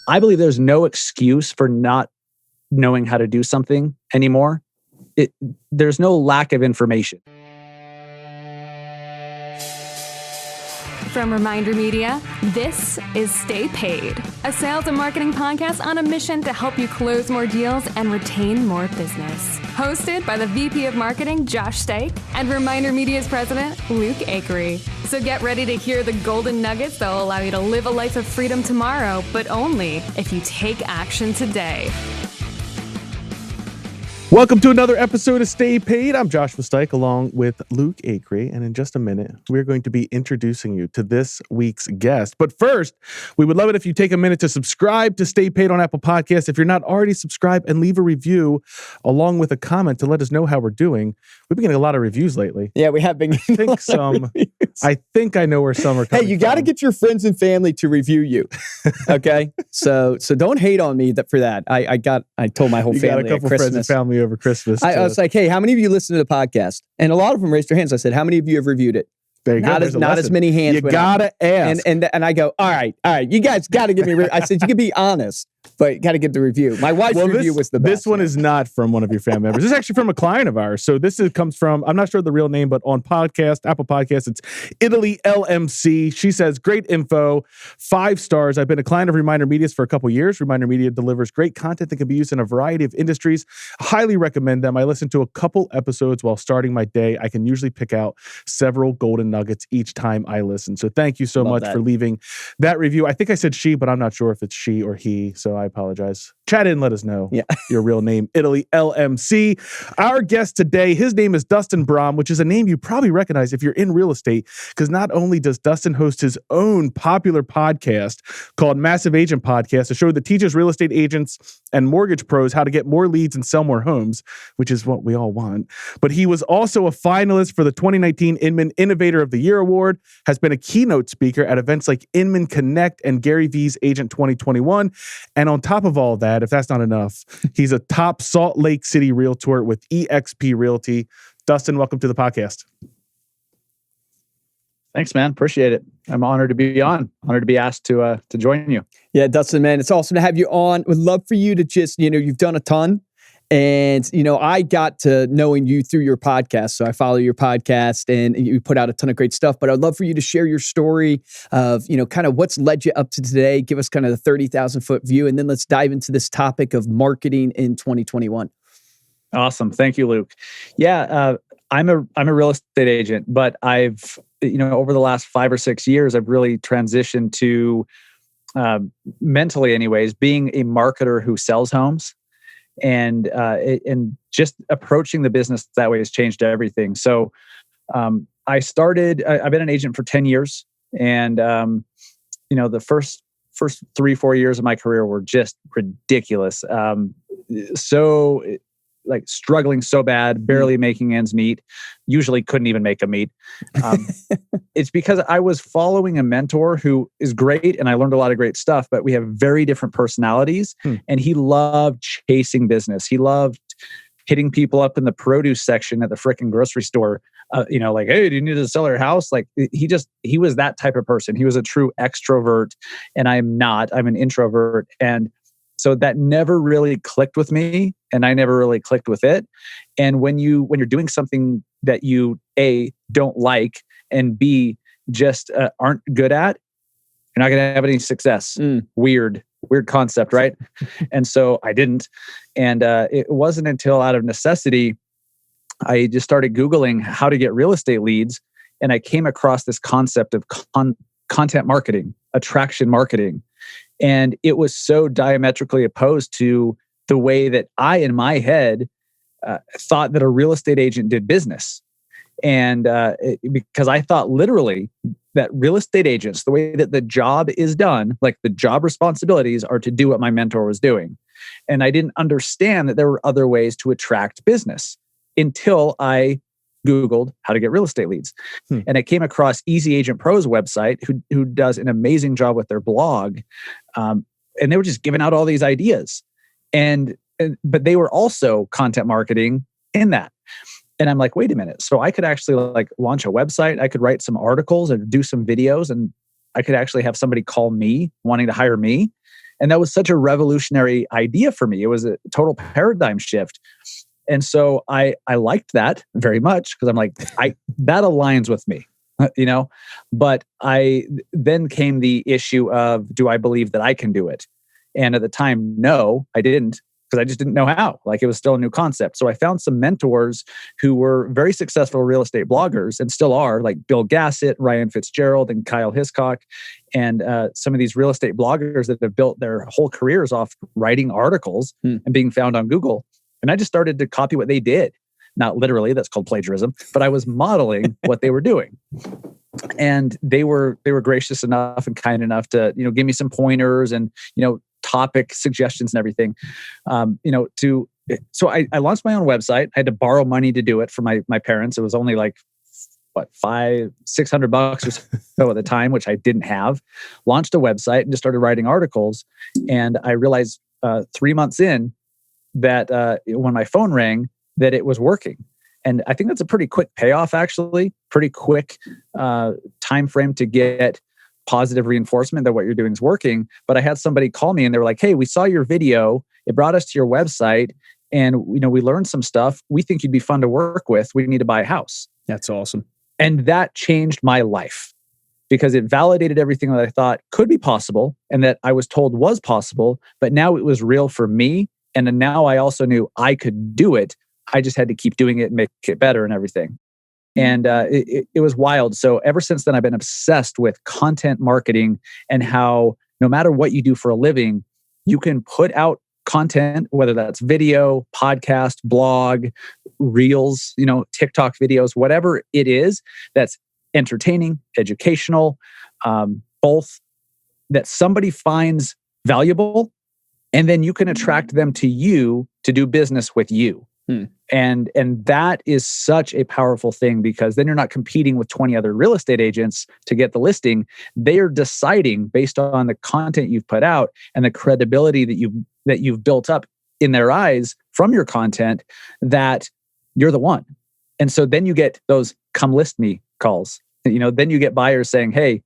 I believe there's no excuse for not knowing how to do something anymore. There's no lack of information. From ReminderMedia, this is Stay Paid, a sales and marketing podcast on a mission to help you close more deals and retain more business. Hosted by the VP of Marketing, Josh Stake, and ReminderMedia's president, Luke Akery. So get ready to hear the golden nuggets that will allow you to live a life of freedom tomorrow, but only if you take action today. Welcome to another episode of Stay Paid. I'm Josh Stike along with Luke Akery, and in just a minute, we're going to be introducing you to this week's guest. But first, we would love it if you take a minute to subscribe to Stay Paid on Apple Podcasts. If you're not already subscribed, and leave a review along with a comment to let us know how we're doing. We've been getting a lot of reviews lately. Yeah, we have been getting I think I know where some are coming Hey, you got to get your friends and family to review you. Okay? so don't hate on me for that. I told my whole family got a couple at Christmas. friends and family over Christmas. I was like, hey, how many of you listen to the podcast? And a lot of them raised their hands. I said, how many of you have reviewed it? There you not go. As many hands. You gotta ask. And I go, all right. You guys got to give me. I said, you can be honest, but you got to give the review. My wife's review was the best. This one is not from one of your family members. This is actually from a client of ours. So comes from, I'm not sure the real name, but on Apple Podcasts, it's Italy LMC. She says, great info, 5 stars. I've been a client of ReminderMedia's for a couple years. ReminderMedia delivers great content that can be used in a variety of industries. Highly recommend them. I listen to a couple episodes while starting my day. I can usually pick out several golden nuggets each time I listen. So thank you so much for leaving that review. I think I said she, but I'm not sure if it's she or he. So I apologize. Chat in, let us know your real name, Italy LMC. Our guest today, his name is Dustin Brohm, which is a name you probably recognize if you're in real estate, because not only does Dustin host his own popular podcast called Massive Agent Podcast, a show that teaches real estate agents and mortgage pros how to get more leads and sell more homes, which is what we all want. But he was also a finalist for the 2019 Inman Innovator of the Year Award, has been a keynote speaker at events like Inman Connect and Gary Vee's Agent 2021. And on top of all that, if that's not enough, he's a top Salt Lake City realtor with eXp Realty. Dustin, welcome to the podcast. Thanks, man. Appreciate it. I'm honored to be on. Honored to be asked to join you. Yeah, Dustin, man, it's awesome to have you on. Would love for you to just, you've done a ton. And, I got to knowing you through your podcast. So I follow your podcast and you put out a ton of great stuff. But I'd love for you to share your story of, kind of what's led you up to today. Give us kind of the 30,000 foot view. And then let's dive into this topic of marketing in 2021. Awesome. Thank you, Luke. Yeah, I'm a real estate agent, but I've, over the last 5 or 6 years, I've really transitioned to, mentally anyways, being a marketer who sells homes. And just approaching the business that way has changed everything. So I've been an agent for 10 years. And, the first 3-4 years of my career were just ridiculous. So like struggling so bad, barely making ends meet, usually couldn't even make a meet. It's because I was following a mentor who is great and I learned a lot of great stuff, but we have very different personalities. And he loved chasing business. He loved hitting people up in the produce section at the frickin' grocery store. Like, hey, do you need to sell your house? Like he was that type of person. He was a true extrovert and I'm not. I'm an introvert. And so that never really clicked with me and I never really clicked with it. And when you're doing something that you A, don't like and B, just aren't good at, you're not going to have any success. Weird concept, right? And so I didn't. And it wasn't until out of necessity, I just started Googling how to get real estate leads. And I came across this concept of content marketing, attraction marketing. And it was so diametrically opposed to the way that I, in my head, thought that a real estate agent did business. And because I thought literally that real estate agents, the way that the job is done, like the job responsibilities are to do what my mentor was doing. And I didn't understand that there were other ways to attract business until I Googled how to get real estate leads. And I came across Easy Agent Pro's website, who does an amazing job with their blog. And they were just giving out all these ideas. But they were also content marketing in that. And I'm like, wait a minute. So I could actually like launch a website. I could write some articles and do some videos, and I could actually have somebody call me wanting to hire me. And that was such a revolutionary idea for me. It was a total paradigm shift. And so I liked that very much because I'm like, that aligns with me, but then came the issue of, do I believe that I can do it? And at the time, no, I didn't, because I just didn't know how. Like, it was still a new concept. So I found some mentors who were very successful real estate bloggers and still are, like Bill Gassett, Ryan Fitzgerald, and Kyle Hiscock, and some of these real estate bloggers that have built their whole careers off writing articles and being found on Google. And I just started to copy what they did. Not literally, that's called plagiarism, but I was modeling what they were doing. And they were gracious enough and kind enough to, give me some pointers and, topic suggestions and everything. So I launched my own website. I had to borrow money to do it from my parents. It was only like, $500-$600 or so at the time, which I didn't have. Launched a website and just started writing articles. And I realized 3 months in that when my phone rang, that it was working. And I think that's a pretty quick payoff, actually. Pretty quick time frame to get positive reinforcement that what you're doing is working. But I had somebody call me and they were like, hey, we saw your video. It brought us to your website. And we learned some stuff. We think you'd be fun to work with. We need to buy a house. That's awesome. And that changed my life because it validated everything that I thought could be possible and that I was told was possible. But now it was real for me. And then now I also knew I could do it. I just had to keep doing it and make it better and everything. And it was wild. So ever since then, I've been obsessed with content marketing and how no matter what you do for a living, you can put out content, whether that's video, podcast, blog, reels, TikTok videos, whatever it is that's entertaining, educational, both, that somebody finds valuable, and then you can attract them to you to do business with you. And that is such a powerful thing because then you're not competing with 20 other real estate agents to get the listing. They are deciding based on the content you've put out and the credibility that you've built up in their eyes from your content that you're the one. And so then you get those come list me calls. Then you get buyers saying, hey,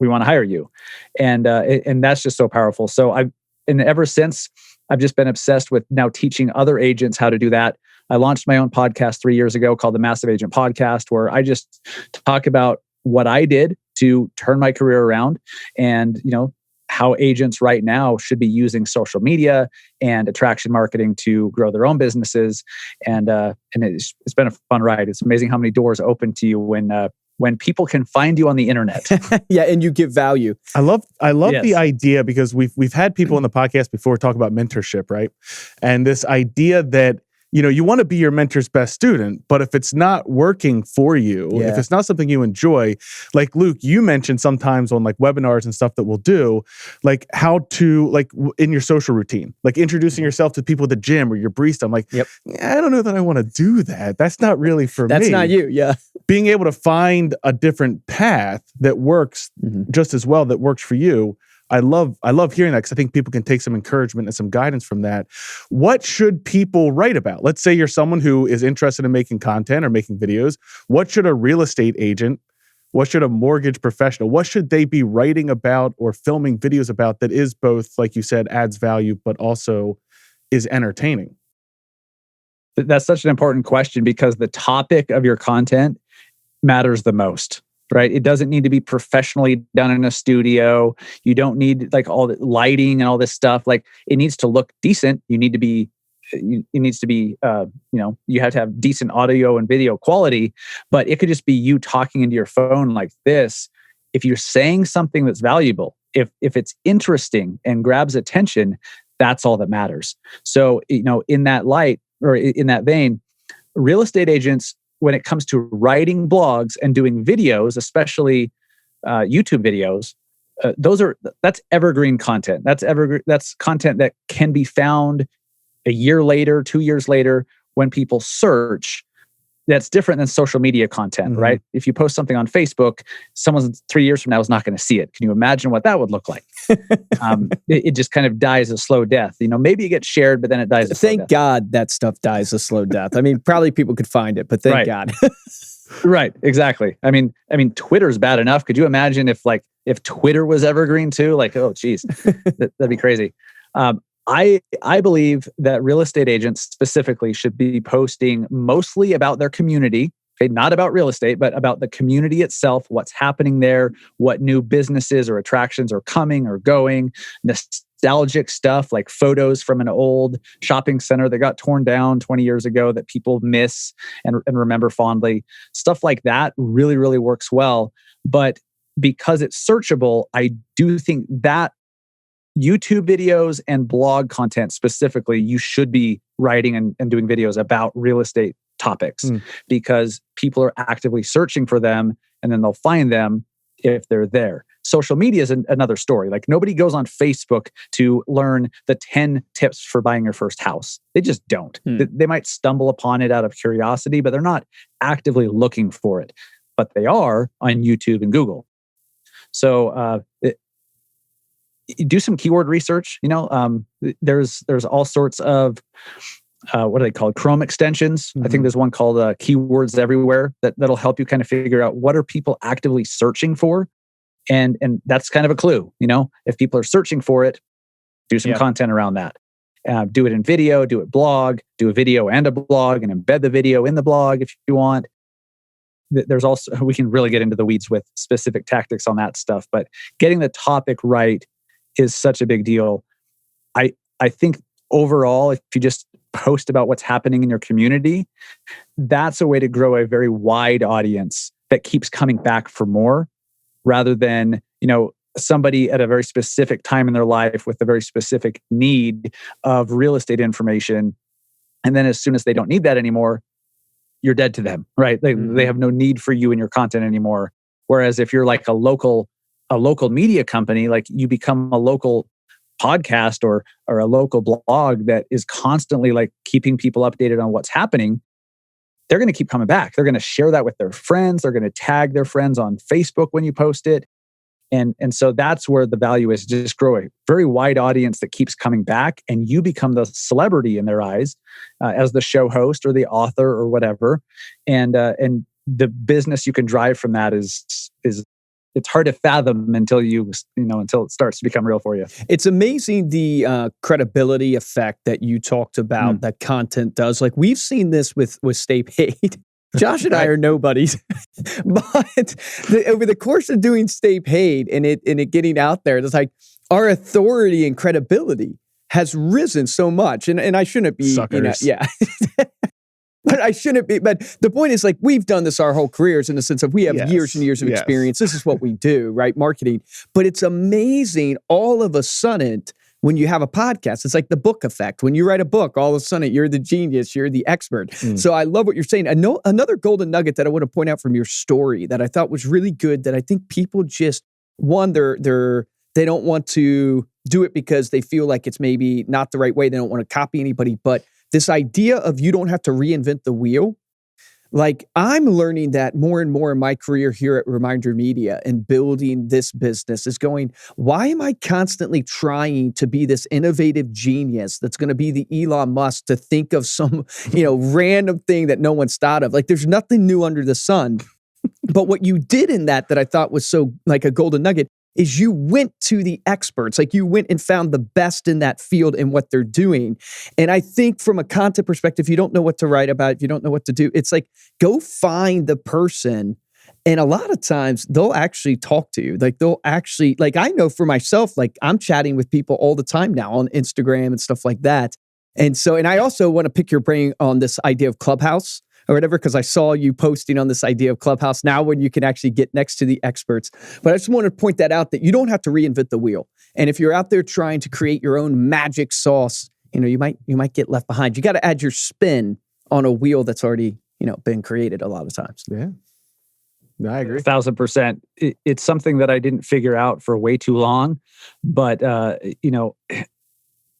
we want to hire you. And that's just so powerful. So ever since, I've just been obsessed with now teaching other agents how to do that. I launched my own podcast 3 years ago called the Massive Agent Podcast, where I just talk about what I did to turn my career around and, how agents right now should be using social media and attraction marketing to grow their own businesses. And it's been a fun ride. It's amazing how many doors open to you when people can find you on the internet. Yeah, and you give value. I love Yes. the idea because we've had people on the podcast before talk about mentorship, right? And this idea that you want to be your mentor's best student, but if it's not working for you, if it's not something you enjoy, like Luke, you mentioned sometimes on like webinars and stuff that we'll do, like how to in your social routine, like introducing yourself to people at the gym or your barista. I'm like, I don't know that I want to do that. That's not really for me. That's not you. Yeah. Being able to find a different path that works just as well, that works for you. I love hearing that because I think people can take some encouragement and some guidance from that. What should people write about? Let's say you're someone who is interested in making content or making videos. What should a real estate agent, what should a mortgage professional, what should they be writing about or filming videos about that is both, like you said, adds value, but also is entertaining? That's such an important question because the topic of your content matters the most. Right? It doesn't need to be professionally done in a studio. You don't need like all the lighting and all this stuff. Like it needs to look decent. You need to be, it needs to be, you have to have decent audio and video quality, but it could just be you talking into your phone like this. If you're saying something that's valuable, if it's interesting and grabs attention, that's all that matters. So, in that light or in that vein, real estate agents, when it comes to writing blogs and doing videos, especially YouTube videos, that's evergreen content. That's content that can be found a year later, 2 years later, when people search. That's different than social media content, right? If you post something on Facebook, someone 3 years from now is not going to see it. Can you imagine what that would look like? It just kind of dies a slow death. Maybe it gets shared, but then it dies a slow death. Thank God that stuff dies a slow death. I mean, probably people could find it, but thank God. Right, exactly. I mean, Twitter's bad enough. Could you imagine if if Twitter was evergreen too, like, oh, geez, that'd be crazy. I believe that real estate agents specifically should be posting mostly about their community. Okay, not about real estate, but about the community itself, what's happening there, what new businesses or attractions are coming or going, nostalgic stuff like photos from an old shopping center that got torn down 20 years ago that people miss and remember fondly. Stuff like that really, really works well. But because it's searchable, I do think that YouTube videos and blog content specifically, you should be writing and doing videos about real estate topics because people are actively searching for them and then they'll find them if they're there. Social media is another story. Like nobody goes on Facebook to learn the 10 tips for buying your first house. They just don't. They might stumble upon it out of curiosity, but they're not actively looking for it. But they are on YouTube and Google. So do some keyword research. There's all sorts of what are they called? Chrome extensions. I think there's one called Keywords Everywhere that'll help you kind of figure out what are people actively searching for. And that's kind of a clue. If people are searching for it, do some content around that. Do it in video, do it blog, do a video and a blog and embed the video in the blog if you want. There's also, we can really get into the weeds with specific tactics on that stuff, but getting the topic right is such a big deal. I think overall, if you just post about what's happening in your community, that's a way to grow a very wide audience that keeps coming back for more rather than, somebody at a very specific time in their life with a very specific need of real estate information. And then as soon as they don't need that anymore, you're dead to them, right? They have no need for you and your content anymore. Whereas if you're like a local media company, like you become a local podcast or a local blog that is constantly like keeping people updated on what's happening, they're going to keep coming back. They're going to share that with their friends. They're going to tag their friends on Facebook when you post it. And so that's where the value is, just grow a very wide audience that keeps coming back and you become the celebrity in their eyes as the show host or the author or whatever. And the business you can drive from that is it's hard to fathom until until it starts to become real for you. It's amazing the credibility effect that you talked about that content does. Like we've seen this with Stay Paid. Josh and I are nobodies, but over the course of doing Stay Paid and it getting out there, it's like our authority and credibility has risen so much. And I shouldn't be, suckers. But I shouldn't be. But the point is, like, we've done this our whole careers in the sense of we have years and years of experience. This is what we do, right? Marketing. But it's amazing all of a sudden when you have a podcast. It's like the book effect. When you write a book, all of a sudden you're the genius, you're the expert. So I love what you're saying. I know another golden nugget that I want to point out from your story that I thought was really good that I think people just, one, they don't want to do it because they feel like it's maybe not the right way. They don't want to copy anybody. But this idea of you don't have to reinvent the wheel, like I'm learning that more and more in my career here at ReminderMedia and building this business is going, why am I constantly trying to be this innovative genius that's going to be the Elon Musk to think of some, random thing that no one's thought of? Like there's nothing new under the sun. But what you did in that I thought was so like a golden nugget is you went to the experts, like you went and found the best in that field and what they're doing. And I think from a content perspective, you don't know what to write about, if you don't know what to do, it's like, go find the person. And a lot of times they'll actually talk to you. Like they'll actually, like I know for myself, like I'm chatting with people all the time now on Instagram and stuff like that. And so, and I also want to pick your brain on this idea of Clubhouse or whatever, because I saw you posting on this idea of Clubhouse now when you can actually get next to the experts. But I just want to point that out that you don't have to reinvent the wheel. And if you're out there trying to create your own magic sauce, you might get left behind. You got to add your spin on a wheel that's already, been created a lot of times. Yeah. No, I agree. 1,000%. It's something that I didn't figure out for way too long, but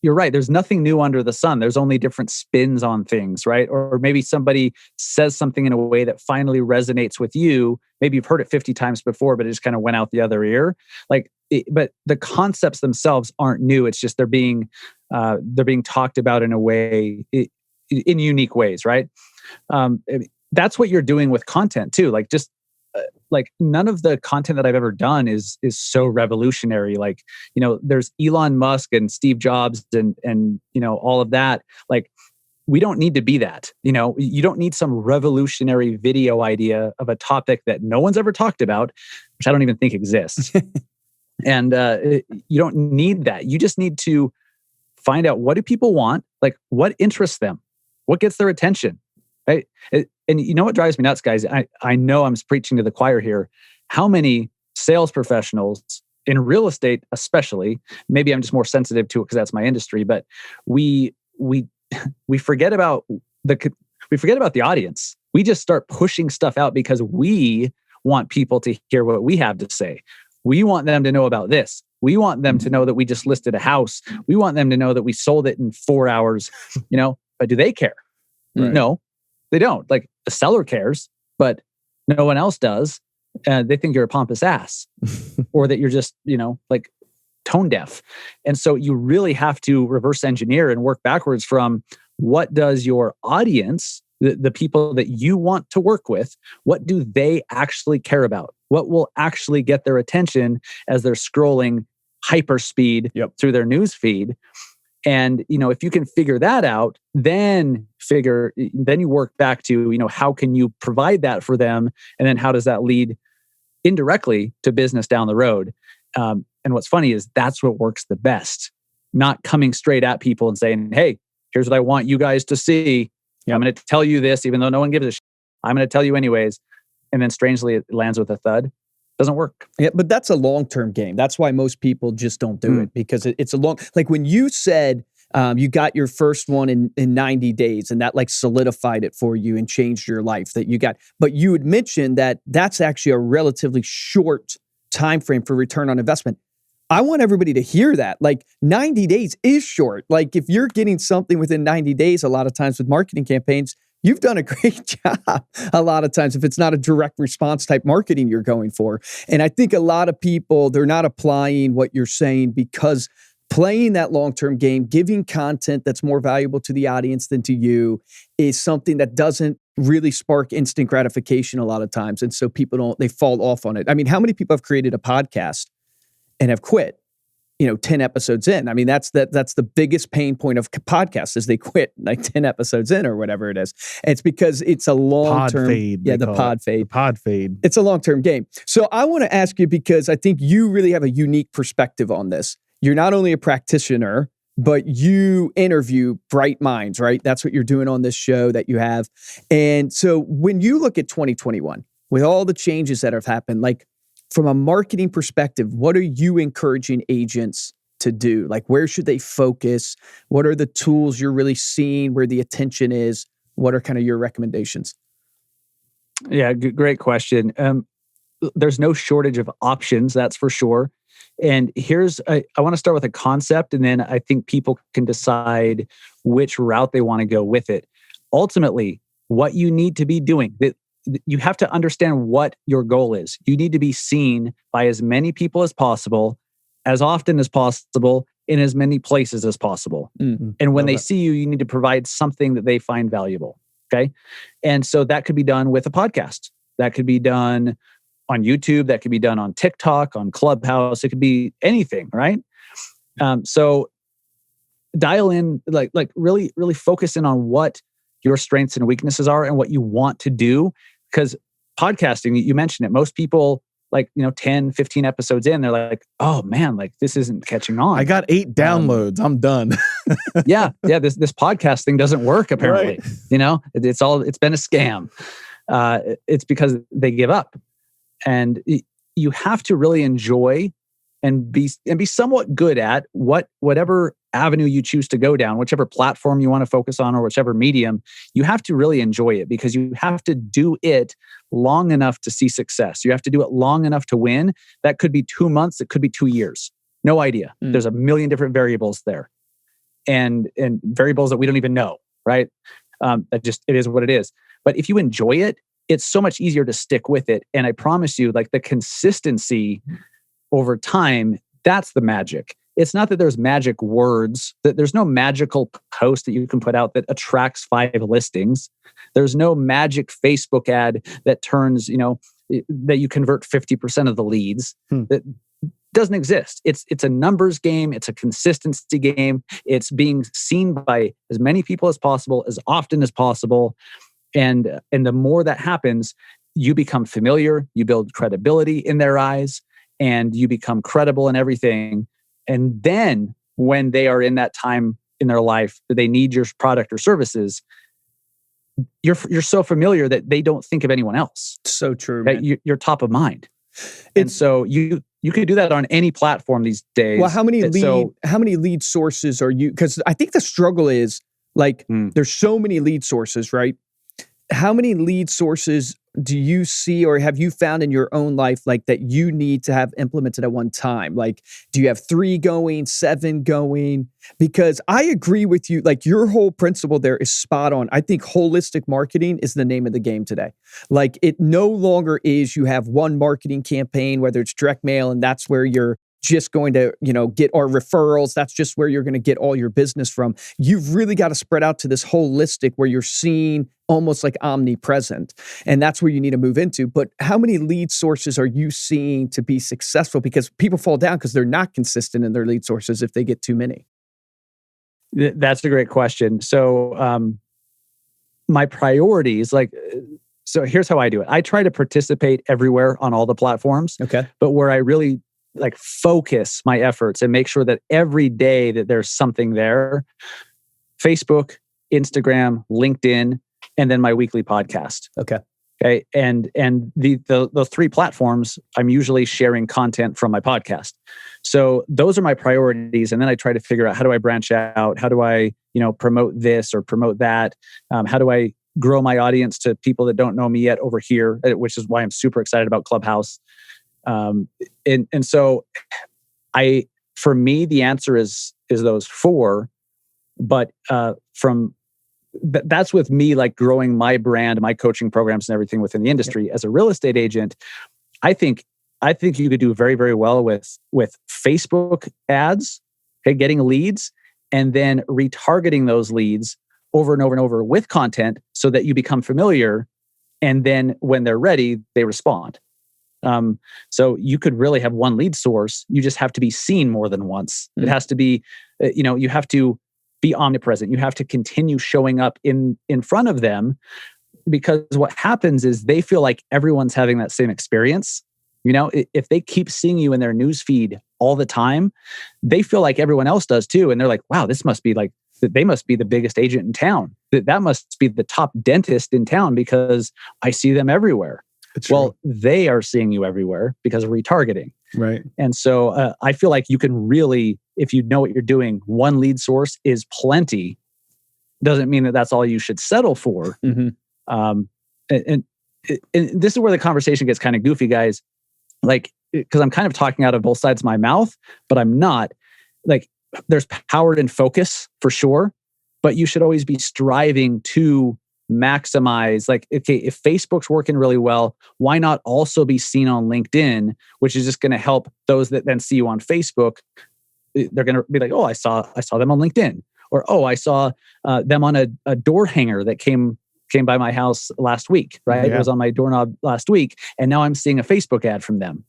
you're right. There's nothing new under the sun. There's only different spins on things, right? Or maybe somebody says something in a way that finally resonates with you. Maybe you've heard it 50 times before, but it just kind of went out the other ear. But the concepts themselves aren't new. It's just they're being talked about in a way, in unique ways, right? That's what you're doing with content too. Like just like none of the content that I've ever done is so revolutionary. Like, there's Elon Musk and Steve Jobs and all of that. Like, we don't need to be that. You don't need some revolutionary video idea of a topic that no one's ever talked about, which I don't even think exists. And you don't need that. You just need to find out, what do people want? Like, what interests them? What gets their attention? Right? And you know what drives me nuts, guys? I know I'm preaching to the choir here. How many sales professionals in real estate, especially, maybe I'm just more sensitive to it because that's my industry, but we forget about the audience. We just start pushing stuff out because we want people to hear what we have to say. We want them to know about this. We want them to know that we just listed a house. We want them to know that we sold it in 4 hours, but do they care? Right. No, they don't. Like, the seller cares, but no one else does. They think you're a pompous ass or that you're just, like tone deaf. And so you really have to reverse engineer and work backwards from, what does your audience, the people that you want to work with, what do they actually care about? What will actually get their attention as they're scrolling hyperspeed through their news feed? And, if you can figure that out, then you work back to, how can you provide that for them? And then how does that lead indirectly to business down the road? And what's funny is that's what works the best. Not coming straight at people and saying, hey, here's what I want you guys to see. I'm going to tell you this, even though no one gives a shit. I'm going to tell you anyways. And then strangely, it lands with a thud. Doesn't work. Yeah, but that's a long-term game. That's why most people just don't do it, because it's a long, like when you said you got your first one in 90 days and that like solidified it for you and changed your life but you had mentioned that that's actually a relatively short time frame for return on investment. I want everybody to hear that. Like, 90 days is short. Like, if you're getting something within 90 days, a lot of times with marketing campaigns, you've done a great job a lot of times if it's not a direct response type marketing you're going for. And I think a lot of people, they're not applying what you're saying, because playing that long-term game, giving content that's more valuable to the audience than to you, is something that doesn't really spark instant gratification a lot of times. And so they fall off on it. I mean, how many people have created a podcast and have quit, 10 episodes in? I mean, that's the biggest pain point of podcasts, is they quit like 10 episodes in or whatever it is. And it's because it's a long-term pod fade. The pod fade. The pod fade. It's a long-term game. So I want to ask you, because I think you really have a unique perspective on this. You're not only a practitioner, but you interview bright minds, right? That's what you're doing on this show that you have. And so when you look at 2021, with all the changes that have happened, like, from a marketing perspective, what are you encouraging agents to do? Like, where should they focus? What are the tools you're really seeing where the attention is? What are kind of your recommendations? Yeah, great question. There's no shortage of options, that's for sure. And I want to start with a concept, and then I think people can decide which route they want to go with it. Ultimately, what you need to be doing, you have to understand what your goal is. You need to be seen by as many people as possible, as often as possible, in as many places as possible. Mm-hmm. And when they see you, you need to provide something that they find valuable. Okay. And so that could be done with a podcast. That could be done on YouTube. That could be done on TikTok, on Clubhouse. It could be anything, right? So dial in, like really, really focus in on what your strengths and weaknesses are and what you want to do. Because podcasting, you mentioned it, most people, 10, 15 episodes in, they're like, oh man, like this isn't catching on. I got 8 downloads. I'm done. yeah. This podcast thing doesn't work apparently. Right. It's been a scam. It's because they give up. And you have to really enjoy and be somewhat good at whatever avenue you choose to go down, whichever platform you want to focus on or whichever medium. You have to really enjoy it, because you have to do it long enough to see success. You have to do it long enough to win. That could be 2 months. It could be 2 years. No idea. There's a million different variables there, and variables that we don't even know, right? It is what it is. But if you enjoy it, it's so much easier to stick with it. And I promise you, like, the consistency over time, that's the magic. It's not that there's magic words, that there's no magical post that you can put out that attracts 5 listings. There's no magic Facebook ad that turns, that you convert 50% of the leads. That doesn't exist. It's a numbers game. It's a consistency game. It's being seen by as many people as possible, as often as possible. And the more that happens, you become familiar, you build credibility in their eyes, and you become credible in everything. And then when they are in that time in their life that they need your product or services, you're so familiar that they don't think of anyone else. So true, that man. you're top of mind. And so you could do that on any platform these days. Well, how many lead sources are you? Because I think the struggle is like there's so many lead sources, right? How many lead sources do you see or have you found in your own life like that you need to have implemented at one time? Like, do you have 3 going, 7 going? Because I agree with you. Like your whole principle there is spot on. I think holistic marketing is the name of the game today. Like it no longer is you have one marketing campaign, whether it's direct mail, and that's where you're just going to, get our referrals. That's just where you're going to get all your business from. You've really got to spread out to this holistic where you're seen almost like omnipresent. And that's where you need to move into. But how many lead sources are you seeing to be successful? Because people fall down because they're not consistent in their lead sources if they get too many. That's a great question. So my priorities, so here's how I do it. I try to participate everywhere on all the platforms. Okay. But where I really focus my efforts and make sure that every day that there's something there, Facebook, Instagram, LinkedIn, and then my weekly podcast. Okay. And the 3 platforms, I'm usually sharing content from my podcast. So those are my priorities. And then I try to figure out, how do I branch out? How do I, promote this or promote that? How do I grow my audience to people that don't know me yet over here, which is why I'm super excited about Clubhouse. And so for me, the answer is those 4, but that's with me, growing my brand, my coaching programs and everything within the industry. As a real estate agent, I think you could do very, very well with Facebook ads, getting leads, and then retargeting those leads over and over and over with content so that you become familiar. And then when they're ready, they respond. So you could really have one lead source. You just have to be seen more than once. It has to be, you have to be omnipresent. You have to continue showing up in front of them, because what happens is they feel like everyone's having that same experience. If they keep seeing you in their news feed all the time, they feel like everyone else does too. And they're like, wow, this must be they must be the biggest agent in town. That must be the top dentist in town because I see them everywhere. Well, they are seeing you everywhere because of retargeting. Right. And so I feel like you can really, if you know what you're doing, one lead source is plenty. Doesn't mean that that's all you should settle for. Mm-hmm. And this is where the conversation gets kind of goofy, guys. Because I'm kind of talking out of both sides of my mouth, but I'm not. There's power in focus for sure, but you should always be striving to maximize. Okay, if Facebook's working really well, why not also be seen on LinkedIn, which is just going to help those that then see you on Facebook. They're going to be like, oh, I saw them on LinkedIn, or oh, I saw them on a door hanger that came by my house last week, right? Yeah. It was on my doorknob last week, and now I'm seeing a Facebook ad from them.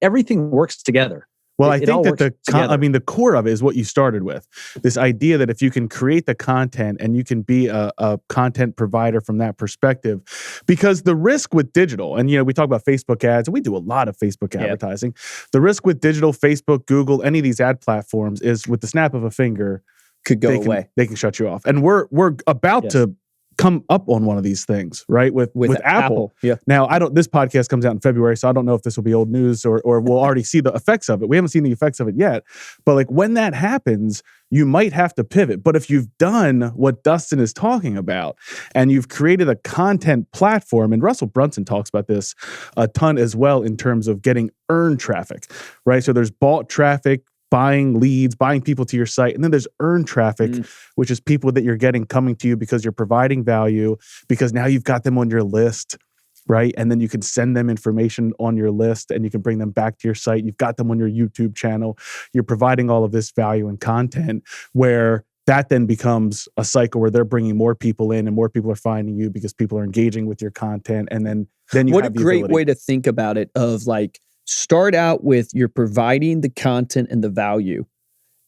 Everything works together. Well, I think that the core of it is what you started with. This idea that if you can create the content and you can be a content provider from that perspective, because the risk with digital, and we talk about Facebook ads, and we do a lot of Facebook advertising. The risk with digital, Facebook, Google, any of these ad platforms is with the snap of a finger, could go away. They can shut you off. And we're about to come up on one of these things, right? With Apple. Yeah. Now, this podcast comes out in February, so I don't know if this will be old news or we'll already see the effects of it. We haven't seen the effects of it yet. But when that happens, you might have to pivot. But if you've done what Dustin is talking about and you've created a content platform, and Russell Brunson talks about this a ton as well in terms of getting earned traffic, right? So there's bought traffic, buying leads, buying people to your site. And then there's earned traffic, which is people that you're getting coming to you because you're providing value, because now you've got them on your list, right? And then you can send them information on your list and you can bring them back to your site. You've got them on your YouTube channel. You're providing all of this value and content where that then becomes a cycle where they're bringing more people in and more people are finding you because people are engaging with your content. And then you what have a the great ability. way to think about it, of like, start out with you're providing the content and the value,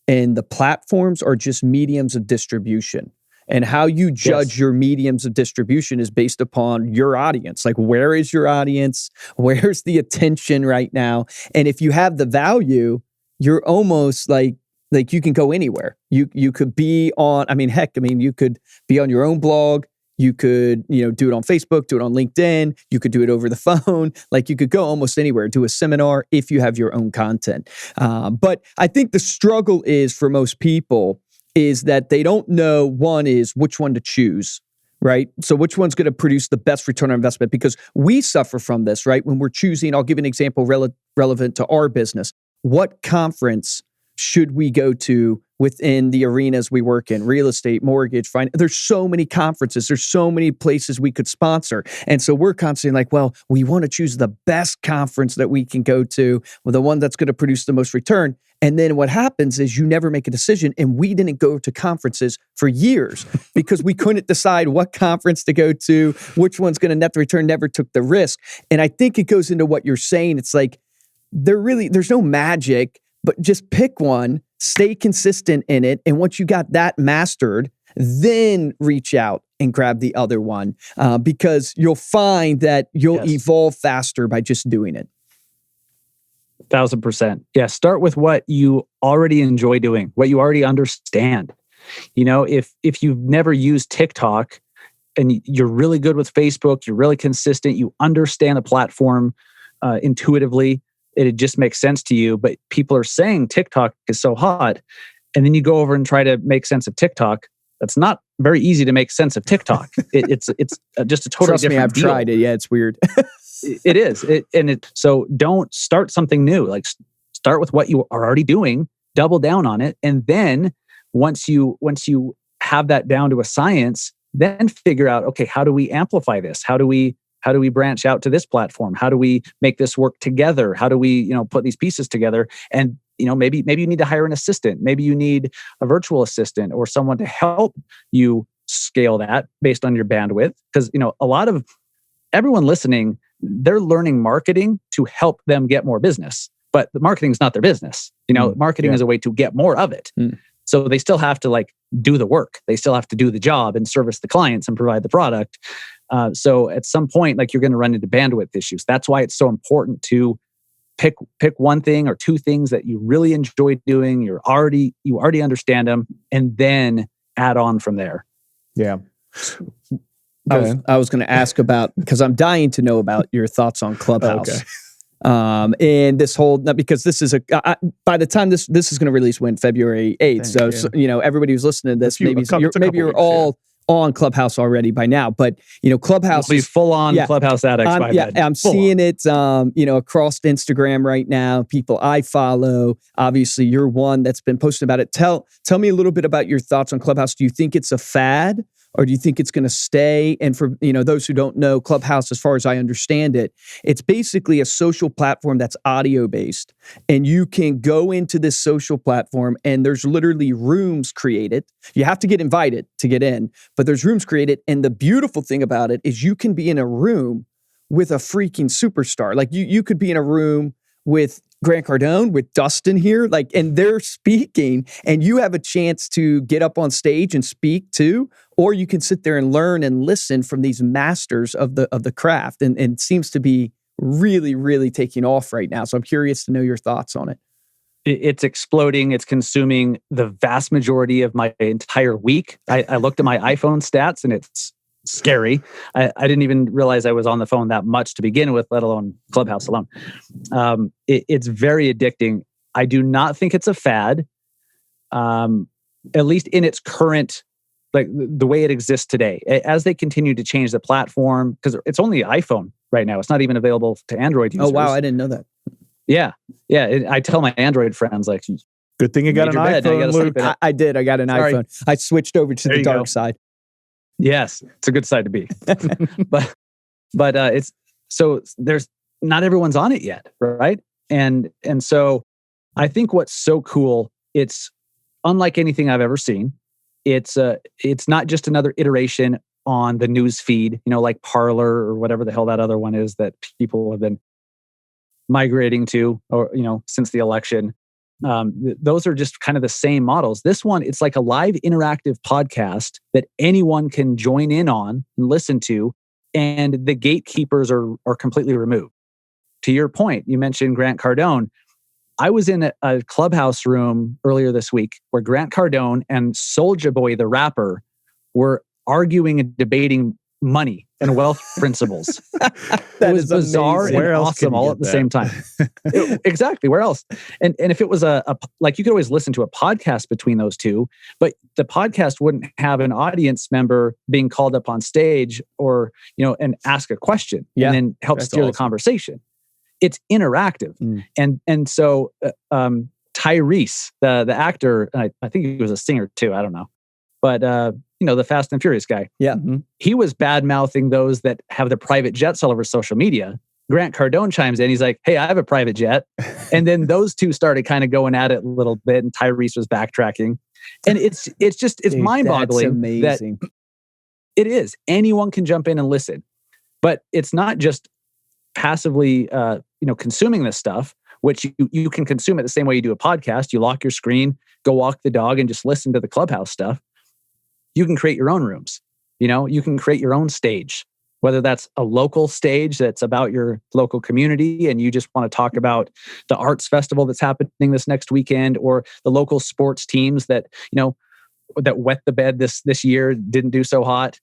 and the platforms are just mediums of distribution. And how you judge your mediums of distribution is based upon your audience. Like, where is your audience? Where's the attention right now? And if you have the value, you're almost like you can go anywhere. You could be on, you could be on your own blog. You could, do it on Facebook, do it on LinkedIn. You could do it over the phone. Like, you could go almost anywhere, do a seminar if you have your own content. But I think the struggle is, for most people, is that they don't know, one is which one to choose, right? So which one's going to produce the best return on investment? Because we suffer from this, right? When we're choosing, I'll give an example relevant to our business. What conference should we go to within the arenas we work in? Real estate, mortgage, finance. There's so many conferences. There's so many places we could sponsor. And so we're constantly like, well, we want to choose the best conference that we can go to, or the one that's going to produce the most return. And then what happens is you never make a decision. And we didn't go to conferences for years because we couldn't decide what conference to go to, which one's going to net the return, never took the risk. And I think it goes into what you're saying. It's like, there's no magic, but just pick one, stay consistent in it. And once you got that mastered, then reach out and grab the other one, because you'll find that you'll evolve faster by just doing it. 1,000%. Yeah. Start with what you already enjoy doing, what you already understand. If you've never used TikTok and you're really good with Facebook, you're really consistent, you understand the platform intuitively, it just makes sense to you. But people are saying TikTok is so hot. And then you go over and try to make sense of TikTok. That's not very easy to make sense of TikTok. It's just a totally Trust different me, I've deal. tried it. Yeah, it's weird. It is. So don't start something new. Like, start with what you are already doing, double down on it. And then once you have that down to a science, then figure out, okay, how do we amplify this? How do we branch out to this platform? How do we make this work together? How do we, put these pieces together? And, maybe you need to hire an assistant. Maybe you need a virtual assistant or someone to help you scale that based on your bandwidth. Because, everyone listening, they're learning marketing to help them get more business, but the marketing is not their business. Marketing is a way to get more of it. So they still have to do the work. They still have to do the job and service the clients and provide the product. So at some point, you're going to run into bandwidth issues. That's why it's so important to pick one thing or two things that you really enjoy doing. You already understand them, and then add on from there. Yeah. I was going to ask about, because I'm dying to know about your thoughts on Clubhouse. Okay. And this whole, because this is by the time this is going to release February 8th. So, everybody who's listening to this, maybe you're all on Clubhouse already by now, but Clubhouse will be full on Clubhouse addicts by then. I'm seeing it, across Instagram right now. People I follow, obviously you're one that's been posting about it. Tell me a little bit about your thoughts on Clubhouse. Do you think it's a fad, or do you think it's going to stay? And for those who don't know, Clubhouse, as far as I understand it, it's basically a social platform that's audio based, and you can go into this social platform and there's literally rooms created. You have to get invited to get in, but there's rooms created. And the beautiful thing about it is you can be in a room with a freaking superstar. Like you could be in a room with Grant Cardone, with Dustin here, and they're speaking, and you have a chance to get up on stage and speak too, or you can sit there and learn and listen from these masters of the craft, and it seems to be really, really taking off right now. So I'm curious to know your thoughts on it. It's exploding. It's consuming the vast majority of my entire week. I looked at my iPhone stats, and it's scary. I didn't even realize I was on the phone that much to begin with, let alone Clubhouse alone. It's very addicting. I do not think it's a fad, at least in its current, the way it exists today. As they continue to change the platform, because it's only iPhone right now. It's not even available to Android users. Oh, wow. I didn't know that. Yeah. I tell my Android friends, good thing you got an iPhone, Luke. I did. I got an iPhone. I switched over to the dark side. Yes, it's a good side to be. but it's so there's not everyone's on it yet, right? And so I think what's so cool, it's unlike anything I've ever seen. it's not just another iteration on the news feed, like Parler or whatever the hell that other one is that people have been migrating to, or since the election. Those are just kind of the same models. This one, it's like a live interactive podcast that anyone can join in on and listen to, and the gatekeepers are completely removed. To your point, you mentioned Grant Cardone. I was in a Clubhouse room earlier this week where Grant Cardone and Soulja Boy, the rapper, were arguing and debating money and wealth principles. It was bizarre and awesome all at the same time. Exactly. Where else? And if it was like, you could always listen to a podcast between those two, but the podcast wouldn't have an audience member being called up on stage or, and ask a question and then help steer the conversation. It's interactive. And so Tyrese, the actor, I think he was a singer too, I don't know. But, the Fast and Furious guy. Yeah. He was bad-mouthing those that have the private jets all over social media. Grant Cardone chimes in. He's like, hey, I have a private jet. And then those two started kind of going at it a little bit, and Tyrese was backtracking. And it's Dude, mind-boggling. That it is. Anyone can jump in and listen. But it's not just passively, consuming this stuff, which you can consume it the same way you do a podcast. You lock your screen, go walk the dog, and just listen to the Clubhouse stuff. You can create your own rooms. You can create your own stage, whether that's a local stage that's about your local community and you just want to talk about the arts festival that's happening this next weekend, or the local sports teams that, that wet the bed this year, didn't do so hot.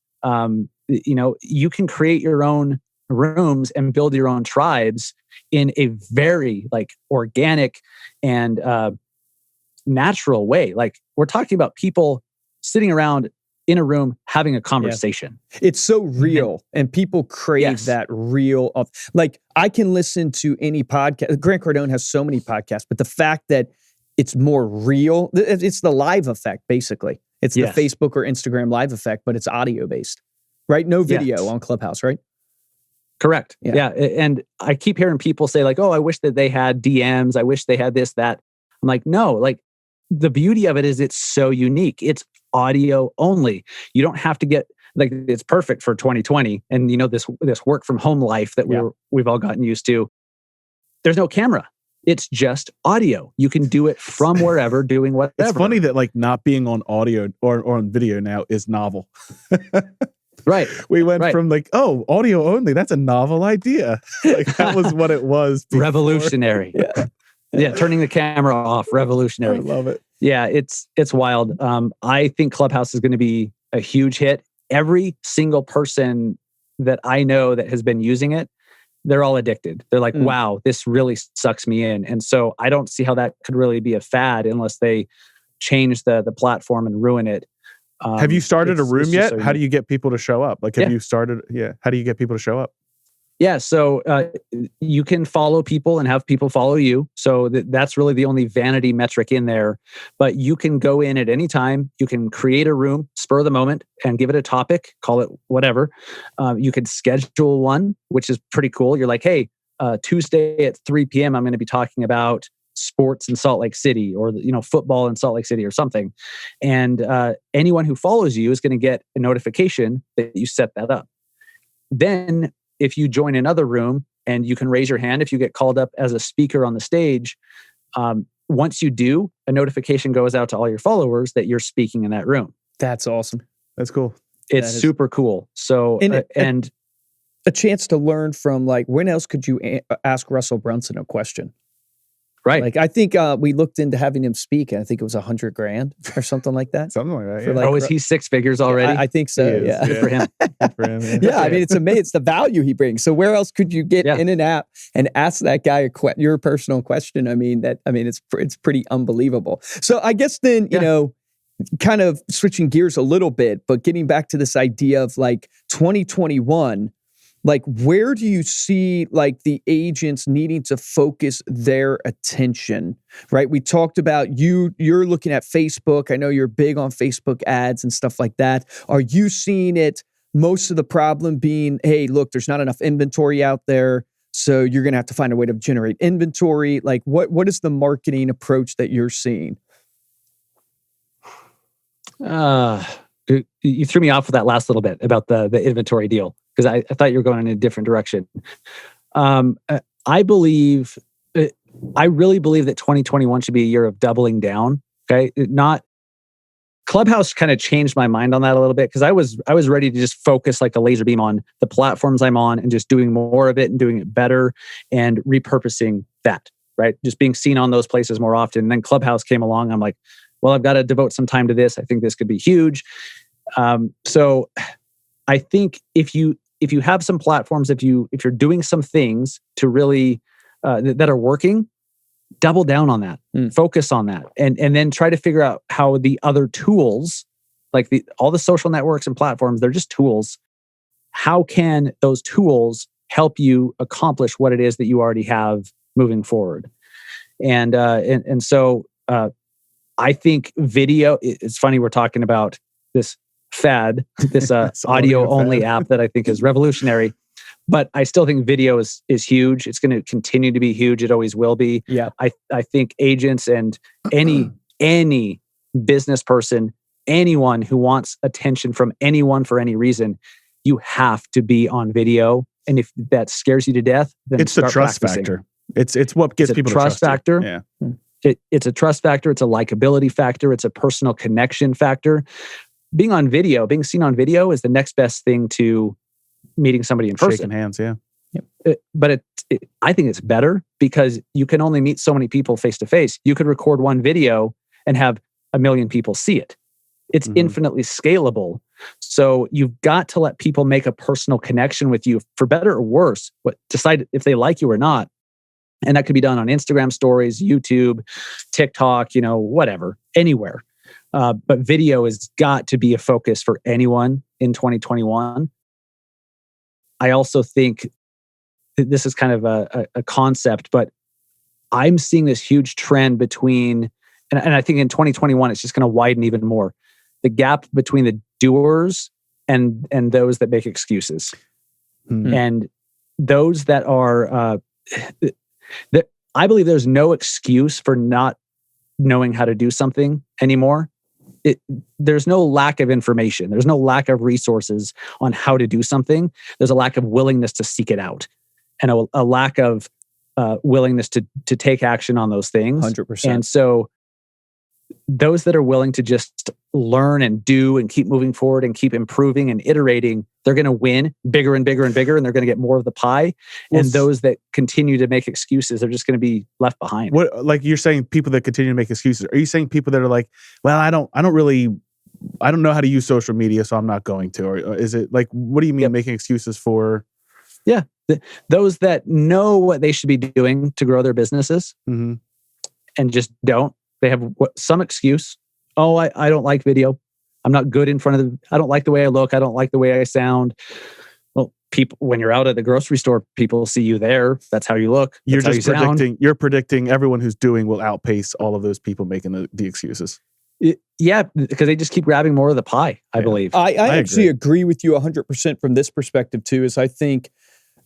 You can create your own rooms and build your own tribes in a very organic and natural way. Like, we're talking about people sitting around in a room having a conversation. Yeah. It's so real, and people crave that real of, I can listen to any podcast. Grant Cardone has so many podcasts, but the fact that it's more real, it's the live effect, basically. It's the Facebook or Instagram live effect, but it's audio based, right? No video on Clubhouse, right? Correct. Yeah. And I keep hearing people say oh, I wish that they had DMs. I wish they had this, that. I'm like, no, the beauty of it is it's so unique. It's audio only. You don't have to get it's perfect for 2020 and this work from home life that we've all gotten used to. There's no camera. It's just audio. You can do it from wherever, doing whatever. It's funny that not being on audio or on video now is novel. Right. We went from audio only. That's a novel idea. That was what it was before. Revolutionary. Yeah, turning the camera off, revolutionary. I love it. Yeah, it's wild. I think Clubhouse is going to be a huge hit. Every single person that I know that has been using it, they're all addicted. They're like, wow, this really sucks me in. And so I don't see how that could really be a fad unless they change the platform and ruin it. Have you started a room yet? So how do you get people to show up? Have you started? Yeah. How do you get people to show up? Yeah, so you can follow people and have people follow you. So that's really the only vanity metric in there. But you can go in at any time. You can create a room, spur of the moment, and give it a topic, call it whatever. You could schedule one, which is pretty cool. You're like, hey, Tuesday at 3 p.m., I'm going to be talking about sports in Salt Lake City, or football in Salt Lake City or something. And anyone who follows you is going to get a notification that you set that up. Then if you join another room, and you can raise your hand if you get called up as a speaker on the stage, once you do, a notification goes out to all your followers that you're speaking in that room. That's awesome. That's cool. It's super cool. So, and a chance to learn from when else could you ask Russell Brunson a question? Right. I think we looked into having him speak, and I think it was $100,000 or something like that. Something like that. Yeah. Is he six figures already? I think so. Yeah. Good for him. Yeah. I mean, it's amazing. It's the value he brings. So where else could you get in an app and ask that guy your personal question? It's pretty unbelievable. So I guess then, kind of switching gears a little bit, but getting back to this idea of 2021, where do you see the agents needing to focus their attention, right? We talked about you're looking at Facebook. I know you're big on Facebook ads and stuff like that. Are you seeing it, most of the problem being, hey, look, there's not enough inventory out there, so you're going to have to find a way to generate inventory? What is the marketing approach that you're seeing? You threw me off with that last little bit about the inventory deal, because I thought you were going in a different direction. I really believe that 2021 should be a year of doubling down. Okay, Clubhouse kind of changed my mind on that a little bit, because I was ready to just focus like a laser beam on the platforms I'm on and just doing more of it and doing it better and repurposing that, right? Just being seen on those places more often. And then Clubhouse came along. I'm like, well, I've got to devote some time to this. I think this could be huge. So I think if you have some platforms, if you're doing some things to really that are working, double down on that, focus on that, and then try to figure out how the other tools, like all the social networks and platforms, they're just tools. How can those tools help you accomplish what it is that you already have moving forward? And so I think video. It's funny, we're talking about this fad, this audio only app that I think is revolutionary. But I still think video is huge. It's going to continue to be huge. It always will be. Yeah. I think agents and any business person, anyone who wants attention from anyone for any reason, you have to be on video. And if that scares you to death, then it's the trust practicing. factor. It's what gets people to trust factor. You. Yeah. It's a trust factor. It's a likability factor. It's a personal connection factor. Being on video, being seen on video is the next best thing to meeting somebody in person. Shaking hands, yeah. But I think it's better because you can only meet so many people face to face. You could record one video and have 1 million people see it. It's infinitely scalable. So you've got to let people make a personal connection with you, for better or worse, decide if they like you or not. And that could be done on Instagram stories, YouTube, TikTok, whatever, anywhere. But video has got to be a focus for anyone in 2021. I also think this is kind of a concept, but I'm seeing this huge trend between, and I think in 2021, it's just going to widen even more, the gap between the doers and those that make excuses. And those that are, I believe there's no excuse for not knowing how to do something anymore. There's no lack of information. There's no lack of resources on how to do something. There's a lack of willingness to seek it out, and a lack of willingness to take action on those things. 100%. And so those that are willing to just learn and do and keep moving forward and keep improving and iterating, they're going to win bigger and bigger and bigger, and they're going to get more of the pie. And those that continue to make excuses are just going to be left behind. What, like you're saying, people that continue to make excuses? Are you saying people that are like, well, I don't know how to use social media, so I'm not going to? Or is it like, what do you mean making excuses for? Yeah, those that know what they should be doing to grow their businesses and just don't. They have some excuse. Oh, I don't like video. I'm not good in front of I don't like the way I look. I don't like the way I sound. Well, people, when you're out at the grocery store, people see you there. That's how you look. You're just predicting. You're predicting everyone who's doing will outpace all of those people making the excuses. Yeah, because they just keep grabbing more of the pie, I believe. I actually agree with you 100% from this perspective too, is I think,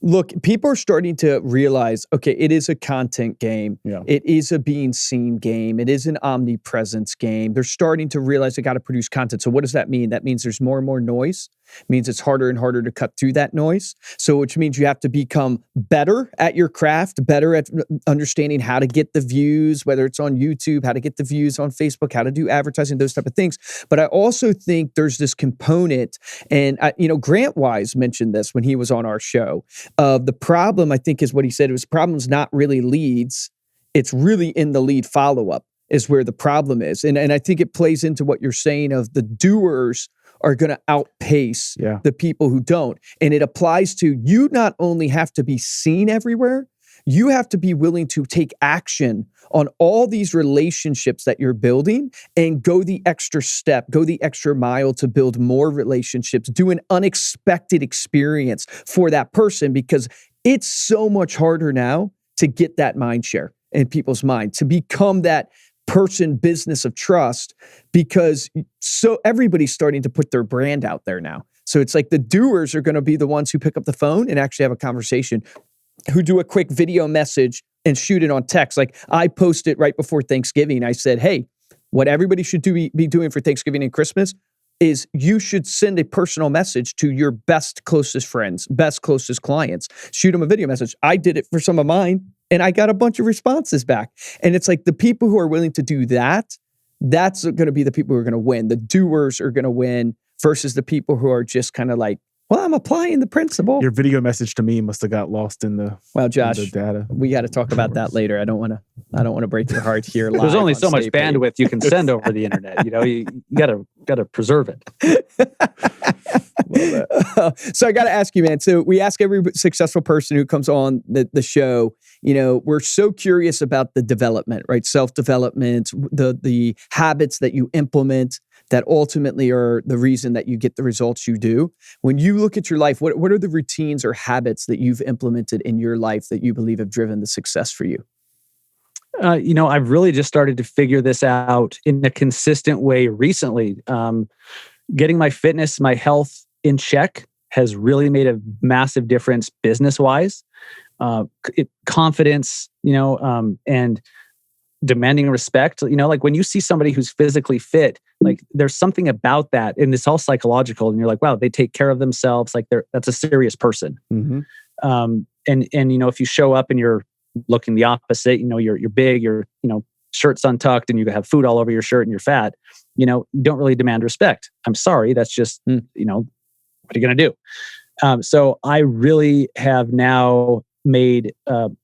look, people are starting to realize, okay, it is a content game. Yeah. It is a being seen game. It is an omnipresence game. They're starting to realize they got to produce content. So what does that mean? That means there's more and more noise. It means it's harder and harder to cut through that noise. So which means you have to become better at your craft, better at understanding how to get the views, whether it's on YouTube, how to get the views on Facebook, how to do advertising, those type of things. But I also think there's this component, and Grant Wise mentioned this when he was on our show. The problem, I think, is what he said. It was problem's not really leads. It's really in the lead follow-up is where the problem is. And I think it plays into what you're saying of the doers are going to outpace the people who don't. And it applies to you not only have to be seen everywhere, you have to be willing to take action on all these relationships that you're building and go the extra step, go the extra mile to build more relationships, do an unexpected experience for that person, because it's so much harder now to get that mind share in people's mind, to become that person business of trust, because so everybody's starting to put their brand out there now. So it's like the doers are going to be the ones who pick up the phone and actually have a conversation, who do a quick video message and shoot it on text. Like I posted right before Thanksgiving, I said, hey, what everybody should be doing for Thanksgiving and Christmas is you should send a personal message to your best, closest friends, best, closest clients. Shoot them a video message. I did it for some of mine, and I got a bunch of responses back. And it's like the people who are willing to do that, that's going to be the people who are going to win. The doers are going to win versus the people who are just kind of like, well, I'm applying the principle. Your video message to me must have got lost in the Josh, in the data. We got to talk about that later. I don't want to break your heart here. Live There's only on so much Stay Paid. bandwidth you can send over the internet. You gotta preserve it. So I got to ask you, man. So we ask every successful person who comes on the show, we're so curious about the development, right? Self-development, the habits that you implement that ultimately are the reason that you get the results you do. When you look at your life, what are the routines or habits that you've implemented in your life that you believe have driven the success for you? I've really just started to figure this out in a consistent way recently. Getting my fitness, my health in check has really made a massive difference business-wise. Confidence, and demanding respect. Like when you see somebody who's physically fit, like there's something about that, and it's all psychological. And you're like, wow, they take care of themselves. Like that's a serious person. Mm-hmm. And if you show up and you're looking the opposite, you're big, your shirt's untucked, and you have food all over your shirt and you're fat, you don't really demand respect. I'm sorry, that's just what are you gonna do? So I really have now made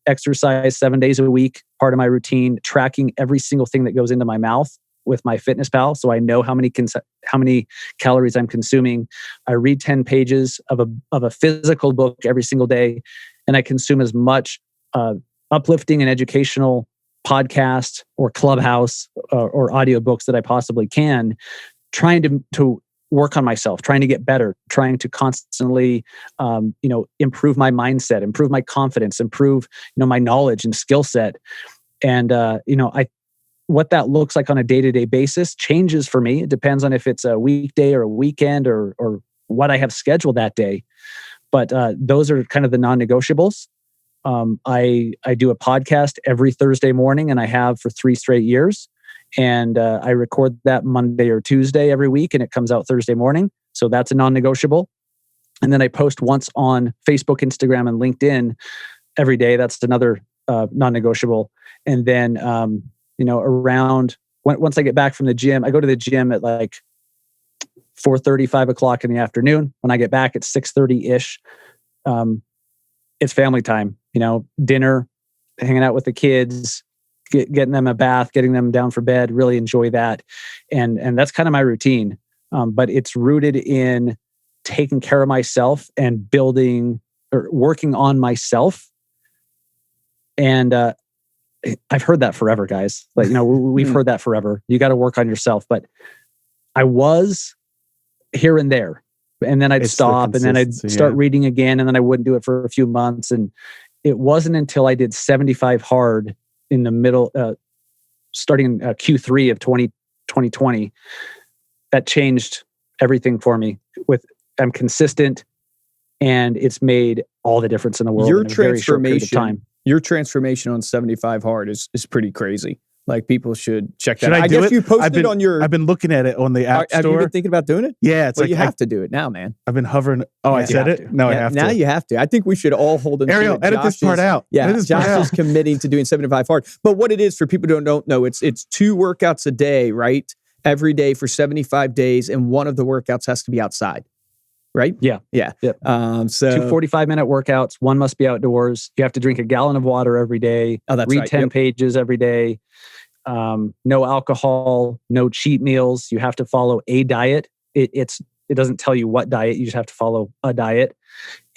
exercise 7 days a week part of my routine, tracking every single thing that goes into my mouth with my FitnessPal, so I know how many calories I'm consuming. I read 10 pages of a physical book every single day, and I consume as much uplifting and educational podcast or Clubhouse or audiobooks that I possibly can, trying to work on myself, trying to get better, trying to constantly, improve my mindset, improve my confidence, improve, my knowledge and skill set. And, what that looks like on a day-to-day basis changes for me. It depends on if it's a weekday or a weekend or what I have scheduled that day. But those are kind of the non-negotiables. I do a podcast every Thursday morning, and I have for 3 straight years. And I record that Monday or Tuesday every week, and it comes out Thursday morning. So that's a non-negotiable. And then I post once on Facebook, Instagram, and LinkedIn every day. That's another non-negotiable. And then, around once I get back from the gym, I go to the gym at like 4:30, 5 o'clock in the afternoon. When I get back at 6:30-ish, it's family time, dinner, hanging out with the kids, getting them a bath, getting them down for bed, really enjoy that. And that's kind of my routine. But it's rooted in taking care of myself and building or working on myself. And I've heard that forever, guys. Like, we've heard that forever. You got to work on yourself. But I was here and there. And then I'd stop, and then I'd start reading again, and then I wouldn't do it for a few months. And it wasn't until I did 75 hard in the middle, starting in Q3 of 2020, that changed everything for me. I'm consistent, and it's made all the difference in the world in a very short period of time. Your transformation on 75 hard is pretty crazy. Like, people should check that out. I guess you posted on your... I've been looking at it on the App Store. Have you been thinking about doing it? Yeah. You have to do it now, man. I've been hovering. Oh, I said it? No, I have to. Now you have to. I think we should all hold them Ariel, edit this part out. Yeah, Josh is committing to doing 75 hard. But what it is, for people who don't know, it's 2 workouts a day, right? Every day for 75 days, and one of the workouts has to be outside. Right? Yeah. Yeah. Yep. So 2 45-minute workouts. One must be outdoors. You have to drink a gallon of water every day. Oh, that's read right. 10 pages every day. No alcohol, no cheat meals. You have to follow a diet. It doesn't tell you what diet. You just have to follow a diet.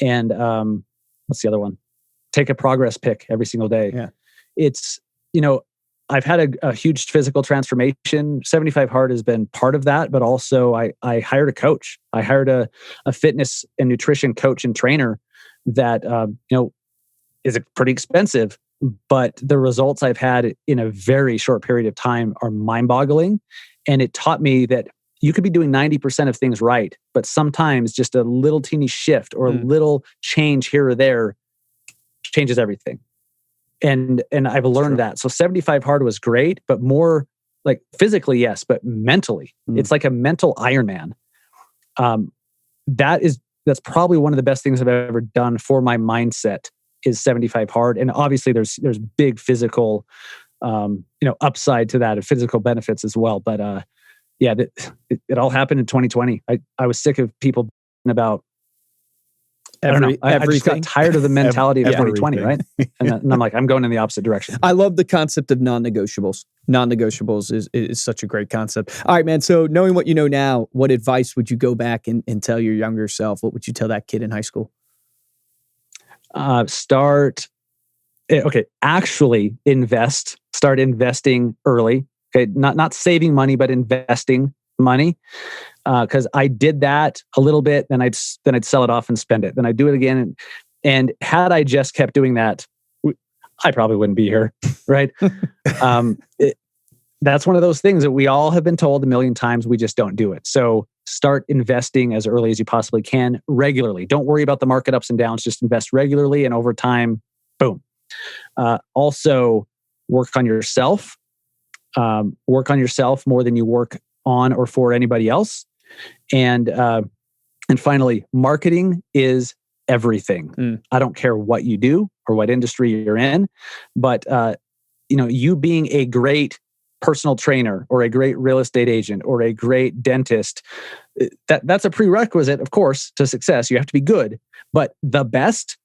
And what's the other one? Take a progress pic every single day. Yeah. It's, I've had a huge physical transformation. 75 Hard has been part of that, but also I hired a coach. I hired a fitness and nutrition coach and trainer that, is pretty expensive, but the results I've had in a very short period of time are mind-boggling. And it taught me that you could be doing 90% of things right, but sometimes just a little teeny shift or a little change here or there changes everything. And I've learned that. So 75 Hard was great, but more like physically, yes, but mentally, it's like a mental Ironman. That's probably one of the best things I've ever done for my mindset is 75 hard. And obviously there's big physical, upside to that and physical benefits as well. But it all happened in 2020. I was sick of people about, I just got tired of the mentality of 2020, right? And I'm like, I'm going in the opposite direction. I love the concept of non-negotiables. Non-negotiables is such a great concept. All right, man. So knowing what you know now, what advice would you go back and tell your younger self? What would you tell that kid in high school? Actually invest. Start investing early. Okay, not saving money, but investing money. Because I did that a little bit, then I'd sell it off and spend it. Then I'd do it again, and had I just kept doing that, I probably wouldn't be here, right? That's one of those things that we all have been told a million times. We just don't do it. So start investing as early as you possibly can, regularly. Don't worry about the market ups and downs. Just invest regularly, and over time, boom. Also, work on yourself. Work on yourself more than you work on or for anybody else. And finally, marketing is everything. I don't care what you do or what industry you're in, but you being a great personal trainer or a great real estate agent or a great dentist, that's a prerequisite, of course, to success. You have to be good, but the best,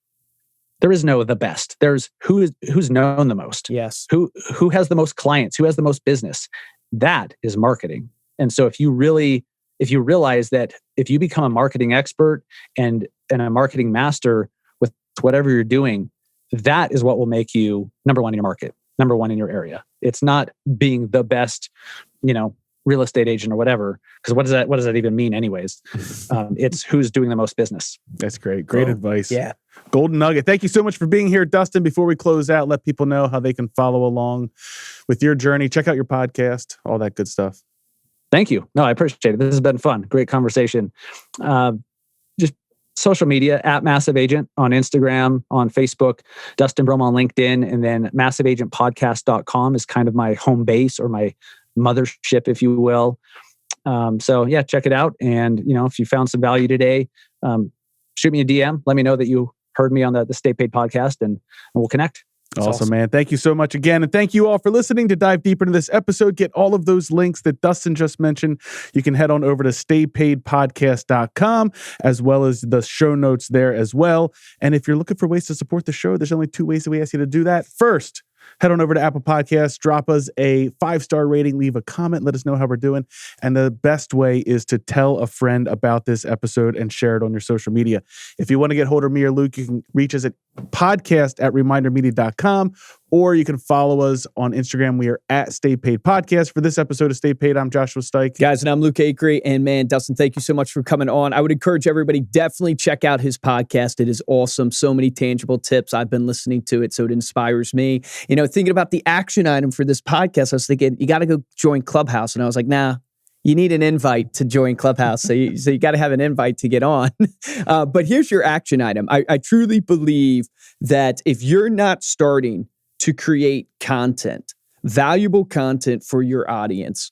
there is no the best. There's who's known the most. Yes. Who has the most clients, who has the most business. That is marketing. And so if you realize that if you become a marketing expert and a marketing master with whatever you're doing, that is what will make you number one in your market, number one in your area. It's not being the best, real estate agent or whatever. Because what does that even mean anyways? It's who's doing the most business. That's great. Great advice. Yeah. Golden nugget. Thank you so much for being here, Dustin. Before we close out, let people know how they can follow along with your journey. Check out your podcast, all that good stuff. Thank you. No, I appreciate it. This has been fun. Great conversation. Just social media, @MassiveAgent on Instagram, on Facebook, Dustin Brohm on LinkedIn, and then MassiveAgentPodcast.com is kind of my home base or my mothership, if you will. Check it out. And, if you found some value today, shoot me a DM. Let me know that you heard me on the Stay Paid podcast, and we'll connect. Awesome, man. Thank you so much again. And thank you all for listening. To dive deeper into this episode, get all of those links that Dustin just mentioned. You can head on over to staypaidpodcast.com, as well as the show notes there as well. And if you're looking for ways to support the show, there's only 2 ways that we ask you to do that. First, head on over to Apple Podcasts, drop us a 5-star rating, leave a comment, let us know how we're doing. And the best way is to tell a friend about this episode and share it on your social media. If you want to get hold of me or Luke, you can reach us at podcast@remindermedia.com, or you can follow us on Instagram. We are at Stay Paid Podcast. For this episode of Stay Paid, I'm Joshua Stike. Guys, and I'm Luke Acree. And man, Dustin, thank you so much for coming on. I would encourage everybody, definitely check out his podcast. It is awesome. So many tangible tips. I've been listening to it, so it inspires me. Thinking about the action item for this podcast, I was thinking, you got to go join Clubhouse. And I was like, nah, you need an invite to join Clubhouse. So you got to have an invite to get on. But here's your action item. I truly believe that if you're not starting to create content, valuable content for your audience,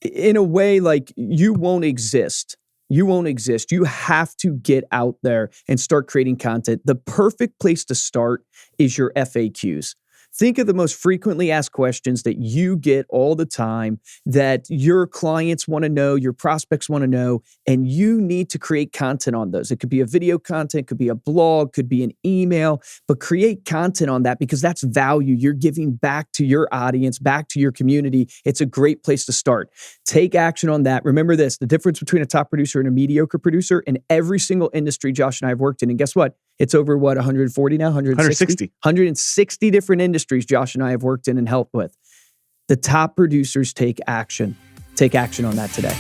in a way, like you won't exist. You won't exist. You have to get out there and start creating content. The perfect place to start is your FAQs. Think of the most frequently asked questions that you get all the time that your clients want to know, your prospects want to know, and you need to create content on those. It could be a video content, could be a blog, could be an email, but create content on that because that's value you're giving back to your audience, back to your community. It's a great place to start. Take action on that. Remember this, the difference between a top producer and a mediocre producer in every single industry Josh and I have worked in, and guess what? It's over 140 now? 160? 160 different industries Josh and I have worked in and helped with. The top producers take action. Take action on that today.